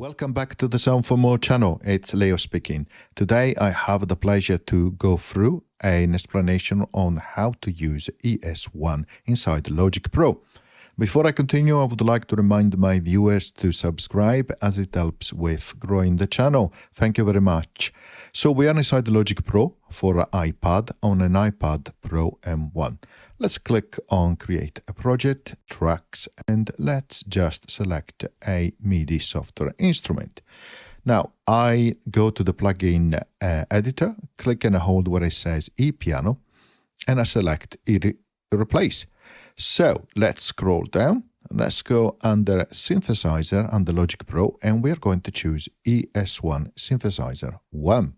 Welcome back to the Sound for More channel. It's Leo speaking. Today I have the pleasure to go through an explanation on how to use ES1 inside Logic Pro. Before I continue, I would like to remind my viewers to subscribe as it helps with growing the channel. Thank you very much. So we are inside Logic Pro for an iPad on an iPad Pro M1. Let's click on Create a Project, Tracks, and let's just select a MIDI software instrument. Now, I go to the plugin editor, click and hold where it says ePiano, and I select Replace. So let's scroll down. Let's go under Synthesizer under Logic Pro, and we're going to choose ES1 Synthesizer 1.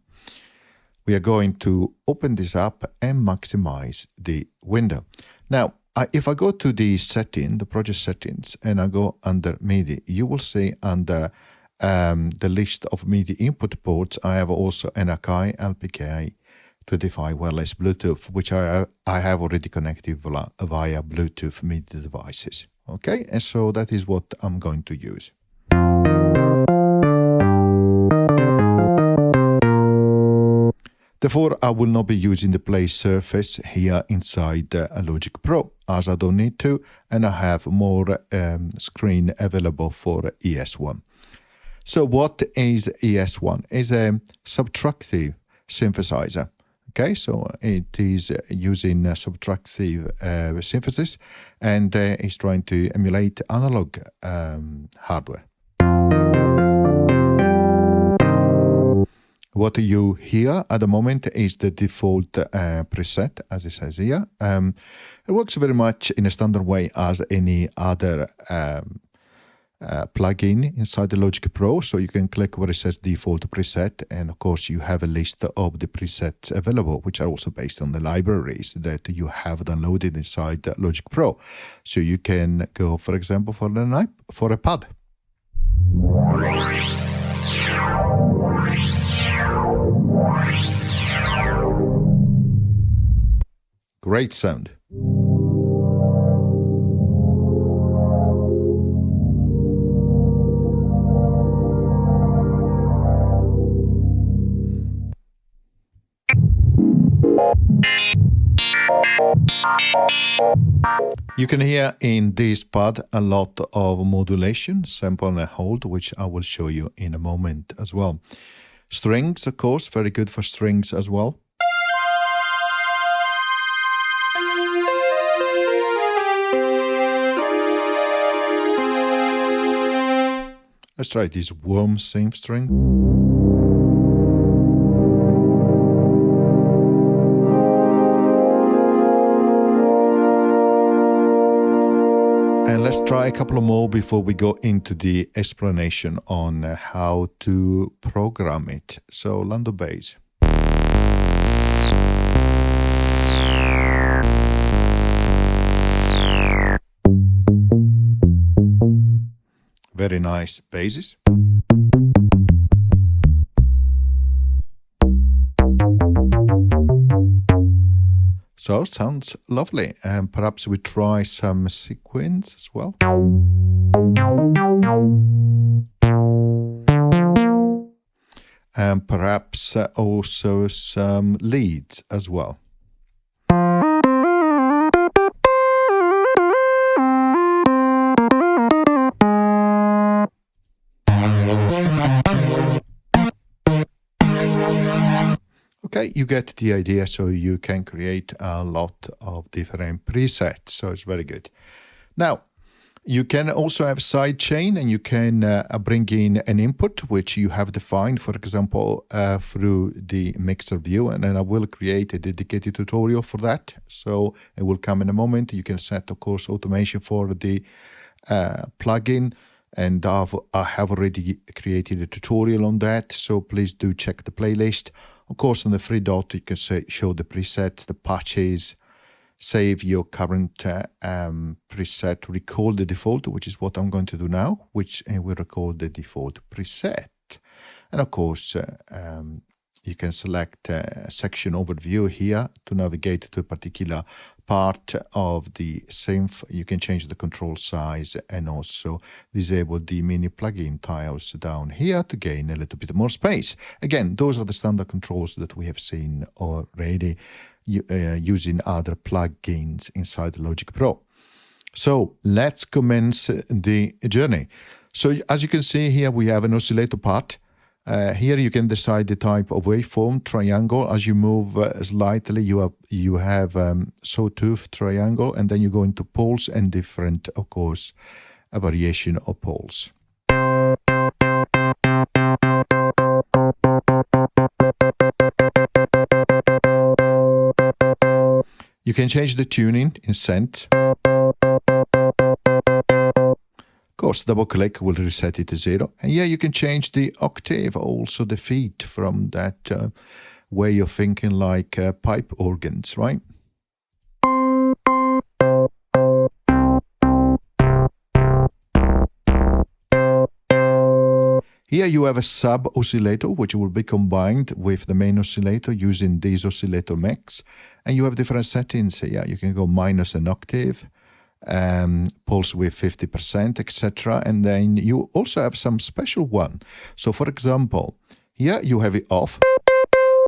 We are going to open this up and maximize the window. Now, if I go to the setting, the project settings, and I go under MIDI, you will see under the list of MIDI input ports, I have also an Akai LPK 25 wireless Bluetooth, which I have already connected via Bluetooth MIDI devices. Okay, and so that is what I'm going to use. Therefore, I will not be using the play surface here inside Logic Pro, as I don't need to, and I have more screen available for ES1. So what is ES1? It's a subtractive synthesizer. Okay, so it is using subtractive synthesis, and is trying to emulate analog hardware. What you hear at the moment is the default preset, as it says here. It works very much in a standard way as any other plugin inside the Logic Pro. So you can click where it says default preset, and of course you have a list of the presets available, which are also based on the libraries that you have downloaded inside Logic Pro. So you can go, for example, for a pad. Great sound. You can hear in this pad a lot of modulation, sample and hold, which I will show you in a moment as well. Strings, of course, very good for strings as well. Let's try this warm synth string. And let's try a couple more before we go into the explanation on how to program it. So, Lando bass. Very nice basses. So, sounds lovely. And perhaps we try some sequence as well. And perhaps also some leads as well. Okay, you get the idea, so you can create a lot of different presets, so it's very good. Now, you can also have sidechain, and you can bring in an input which you have defined, for example, through the mixer view, and then I will create a dedicated tutorial for that, so it will come in a moment. You can set, of course, automation for the plugin, and I have already created a tutorial on that, so please do check the playlist. Of course, on the three dot, you can show the presets, the patches, save your current preset, record the default, which is what I'm going to do now, which will record the default preset. And of course, you can select a section overview here to navigate to a particular part of the synth, you can change the control size and also disable the mini plugin tiles down here to gain a little bit more space. Again, those are the standard controls that we have seen already using other plugins inside Logic Pro. So let's commence the journey. So as you can see here, we have an oscillator part. Here you can decide the type of waveform, triangle. As you move slightly, you have sawtooth, triangle, and then you go into poles and different, of course, a variation of poles. You can change the tuning in scent. Of course, double click will reset it to 0. And yeah, you can change the octave, also the feet from that way of thinking like pipe organs, right? Here you have a sub oscillator, which will be combined with the main oscillator using this oscillator mix. And you have different settings. Yeah, you can go minus an octave, pulse with 50%, etc. And then you also have some special one. So for example, here you have it off.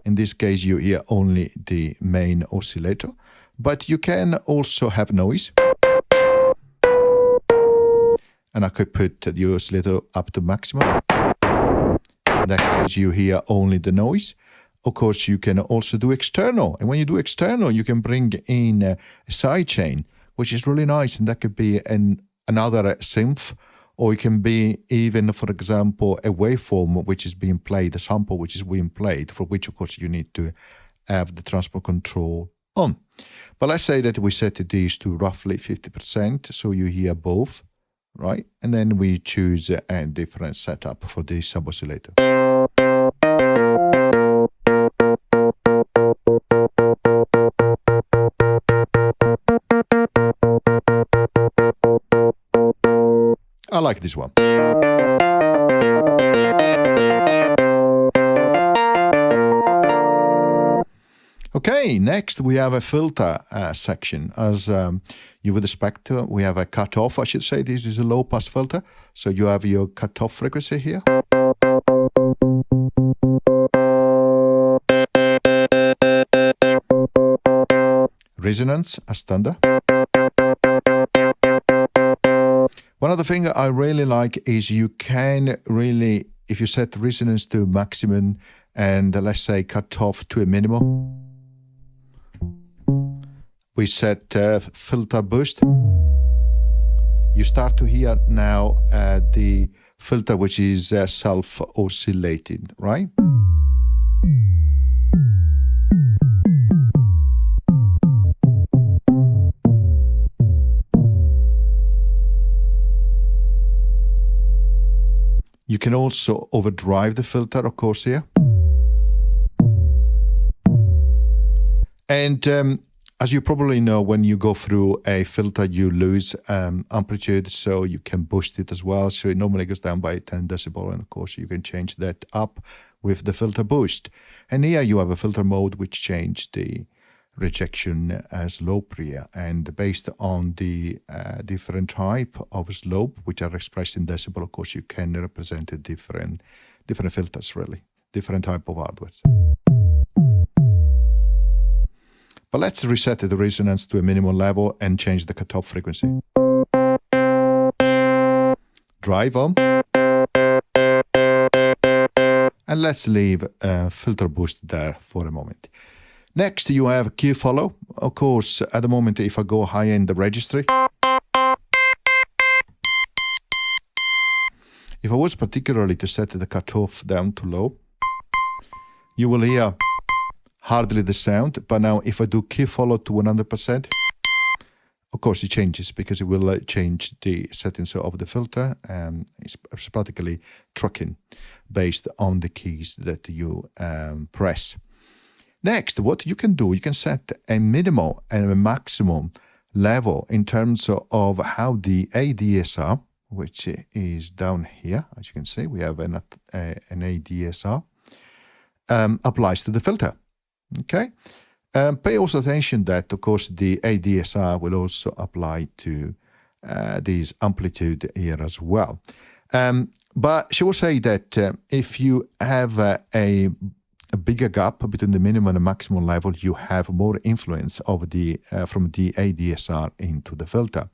In this case, you hear only the main oscillator, but you can also have noise. And I could put the oscillator up to maximum. In that case, you hear only the noise. Of course, you can also do external. And when you do external, you can bring in a sidechain, which is really nice. And that could be another synth, or it can be even, for example, a waveform which is being played, a sample which is being played, for which, of course, you need to have the transport control on. But let's say that we set these to roughly 50%, so you hear both, right? And then we choose a different setup for this sub-oscillator. I like this one. Okay, next we have a filter section. As you would expect, we have a cutoff, I should say. This is a low-pass filter. So you have your cutoff frequency here. Resonance as standard. One other thing I really like is you can really, if you set resonance to maximum and let's say cut off to a minimum, we set filter boost. You start to hear now the filter which is self-oscillating, right? You can also overdrive the filter, of course, here. And as you probably know, when you go through a filter, you lose amplitude, so you can boost it as well. So it normally goes down by 10 decibel, and of course you can change that up with the filter boost. And here you have a filter mode which changed the rejection as low pre, and based on the different type of slope which are expressed in decibel, of course you can represent different filters, really different type of hardware. But let's reset the resonance to a minimum level and change the cutoff frequency. Drive on. And let's leave filter boost there for a moment. Next, you have Q follow. Of course, at the moment, if I go higher in the registry, if I was particularly to set the cutoff down to low, you will hear hardly the sound. But now, if I do Q follow to 100%, of course, it changes because it will change the settings of the filter. It's practically tracking based on the keys that you press. Next, what you can do, you can set a minimal and a maximum level in terms of how the ADSR, which is down here, as you can see, we have an ADSR, applies to the filter. Okay, Pay also attention that, of course, the ADSR will also apply to this amplitude here as well. But she will say that if you have a bigger gap between the minimum and maximum level, you have more influence of the from the ADSR into the filter.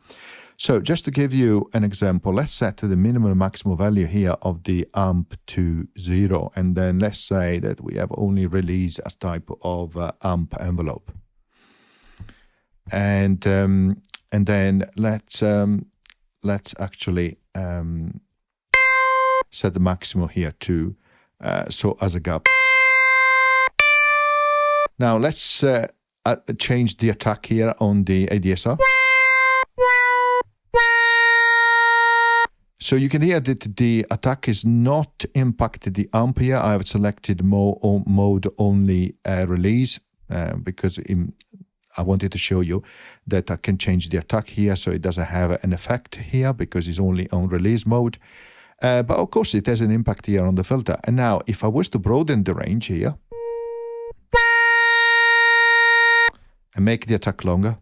So just to give you an example, let's set the minimum and maximum value here of the amp to 0. And then let's say that we have only released a type of amp envelope. And then let's actually set the maximum here to, so as a gap. Now let's change the attack here on the ADSR. So you can hear that the attack is not impacted the amp here. I have selected mode only release because I wanted to show you that I can change the attack here, so it doesn't have an effect here because it's only on release mode. But of course it has an impact here on the filter. And now if I was to broaden the range here and make the attack longer,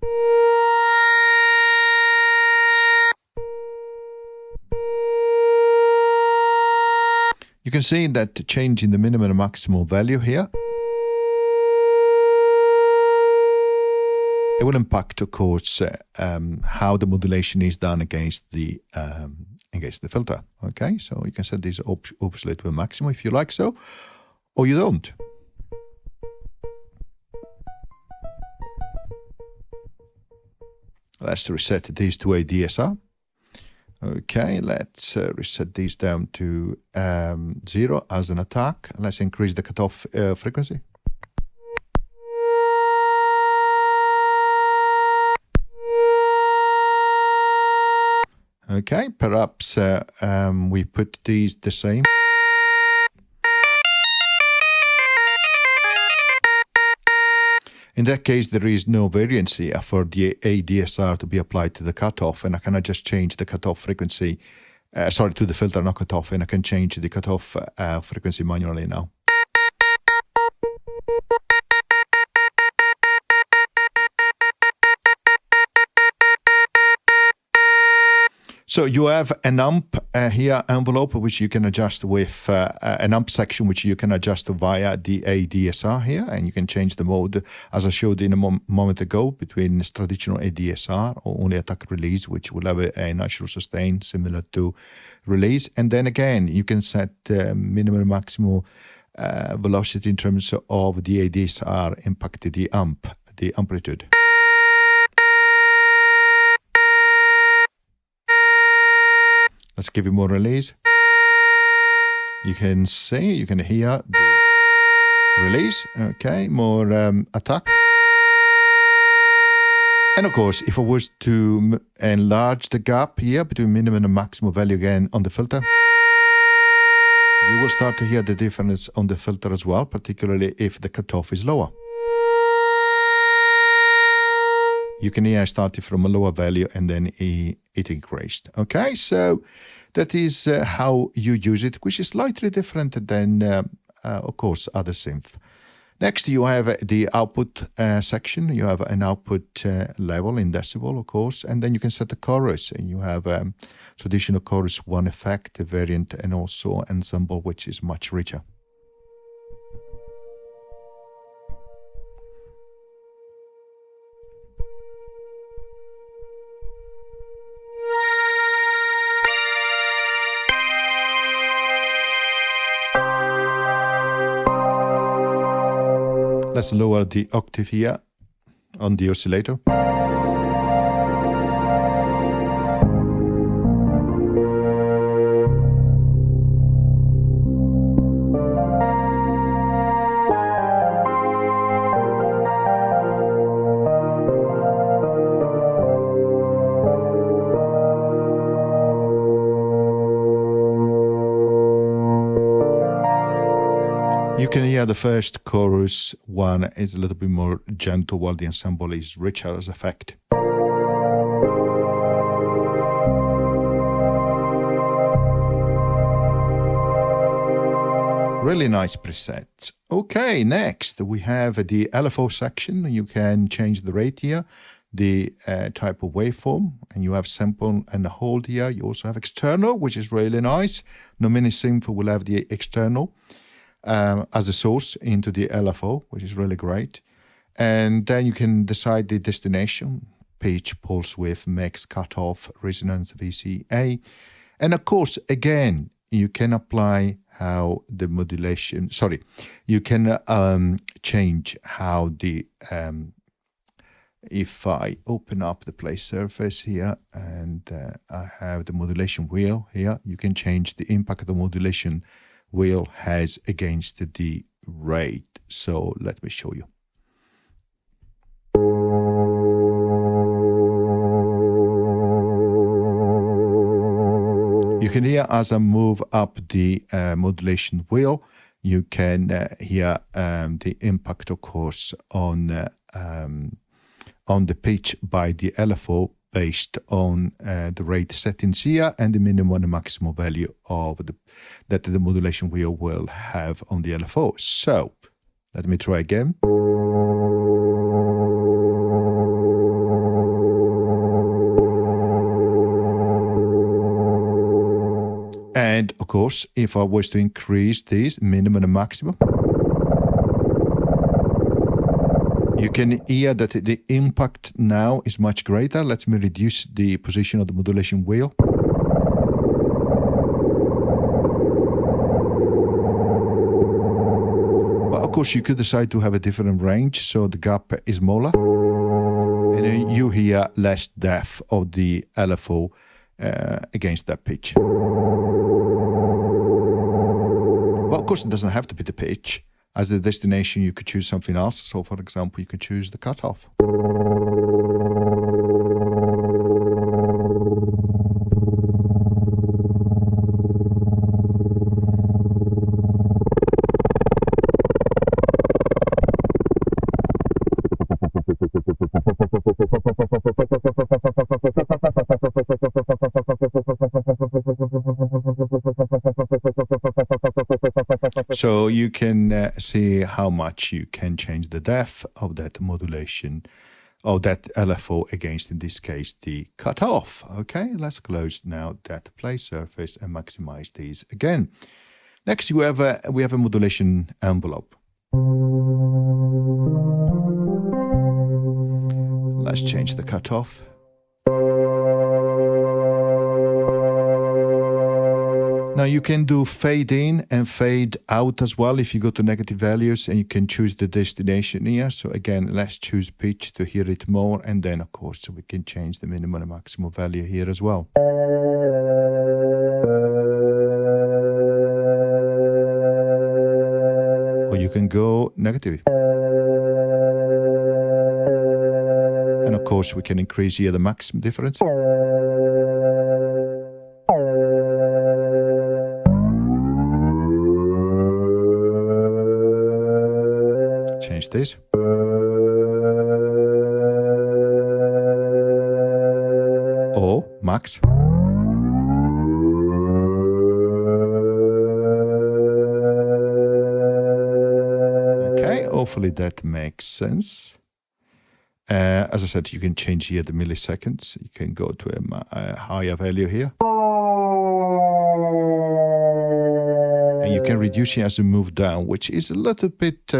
you can see that changing the minimum and maximum value here, it will impact, of course, how the modulation is done against the filter. Okay, so you can set this obviously to a maximum if you like so, or you don't. Let's reset these to ADSR. Okay, let's reset these down to 0 as an attack. Let's increase the cutoff frequency. Okay, perhaps we put these the same. In that case, there is no variance here for the ADSR to be applied to the cutoff, and I cannot just change the cutoff frequency, to the filter, not cutoff, and I can change the cutoff frequency manually now. So you have an amp here envelope, which you can adjust with an amp section, which you can adjust via the ADSR here, and you can change the mode, as I showed in a moment ago, between this traditional ADSR or only attack release, which will have a natural sustain similar to release. And then again, you can set minimum and maximum velocity in terms of the ADSR impacted the amplitude. Let's give it more release. You can see, you can hear the release. Okay, more attack. And of course, if I was to enlarge the gap here between minimum and maximum value again on the filter, you will start to hear the difference on the filter as well, particularly if the cutoff is lower. You can hear I started from a lower value and then it increased. Okay, so that is how you use it, which is slightly different than, of course, other synth. Next, you have the output section. You have an output level in decibel, of course, and then you can set the chorus. And you have traditional chorus 1 effect, a variant, and also ensemble, which is much richer. Let's lower the octave here on the oscillator. You can hear the first chorus 1 is a little bit more gentle, while the ensemble is richer as effect. really nice presets. Okay, next we have the LFO section. You can change the rate here, the type of waveform, and you have sample and hold here. You also have external, which is really nice. No mini synth will have the external as a source into the LFO, which is really great. And then you can decide the destination, pitch, pulse width, mix, cutoff, resonance, VCA. And of course, again, you can apply how the modulation, you can change how the, if I open up the play surface here and I have the modulation wheel here, you can change the impact the modulation wheel has against the rate. So let me show you. You can hear as I move up the modulation wheel, you can hear the impact, of course, on the pitch by the LFO based on the rate settings here and the minimum and maximum value of that the modulation wheel will have on the LFO. So let me try again. And of course, if I was to increase this minimum and maximum, you can hear that the impact now is much greater. Let me reduce the position of the modulation wheel. But of course, you could decide to have a different range, so the gap is smaller. And you hear less depth of the LFO against that pitch. But of course, it doesn't have to be the pitch. As the destination, you could choose something else. So, for example, you could choose the cutoff. So you can see how much you can change the depth of that modulation, of that LFO against, in this case, the cutoff. Okay, let's close now that play surface and maximize these again. Next, we have a modulation envelope. Let's change the cutoff. Now you can do fade in and fade out as well if you go to negative values, and you can choose the destination here. So again, let's choose pitch to hear it more, and then of course we can change the minimum and maximum value here as well. Or you can go negative. And of course we can increase here the maximum difference. Change this. Or max. Okay, hopefully that makes sense. As I said, you can change here the milliseconds. You can go to a higher value here. And you can reduce it as you move down, which is a little bit,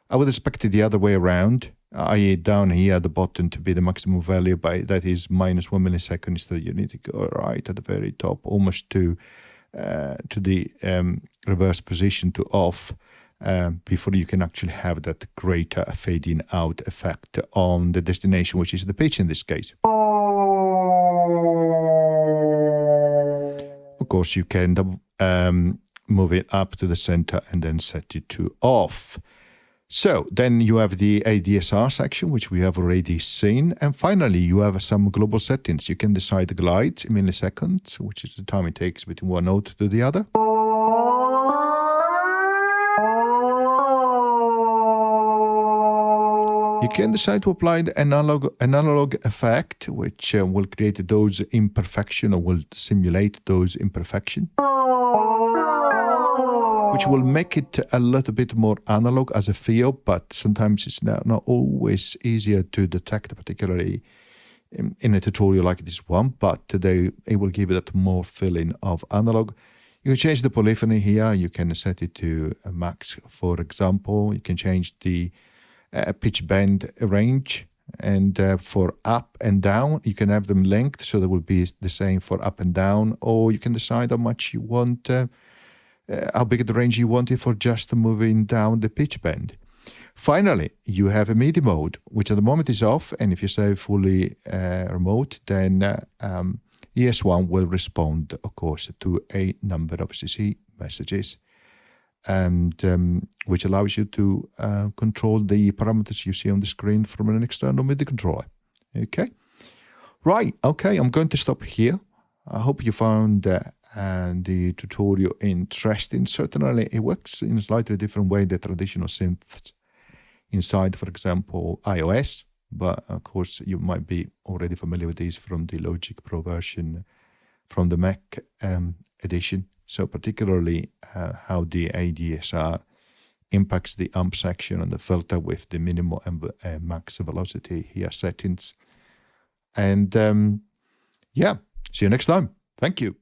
I would expect it the other way around, i.e. down here at the bottom to be the maximum value, by that is -1 millisecond, so you need to go right at the very top, almost to the reverse position to off, before you can actually have that greater fading out effect on the destination, which is the pitch in this case. Of course, you can move it up to the center and then set it to off. So then you have the ADSR section, which we have already seen. And finally, you have some global settings. You can decide the glide in milliseconds, which is the time it takes between one note to the other. You can decide to apply the analog effect, which will create those imperfections, or will simulate those imperfections. which will make it a little bit more analog as a feel, but sometimes it's not always easier to detect, particularly in a tutorial like this one, but it will give you that more feeling of analog. You can change the polyphony here. You can set it to a max, for example. You can change the pitch bend range, and for up and down, you can have them linked, so they will be the same for up and down, or you can decide how much you want, how big the range you want it for just moving down the pitch bend. Finally, you have a MIDI mode, which at the moment is off, and if you say fully remote, then ES1 will respond, of course, to a number of CC messages, and which allows you to control the parameters you see on the screen from an external MIDI controller. Okay, right. Okay, I'm going to stop here. I hope you found the tutorial interesting. Certainly, it works in a slightly different way than traditional synths inside, for example, iOS. But of course, you might be already familiar with these from the Logic Pro version from the Mac edition. So particularly how the ADSR impacts the amp section and the filter with the minimal and max velocity here settings. And yeah, see you next time. Thank you.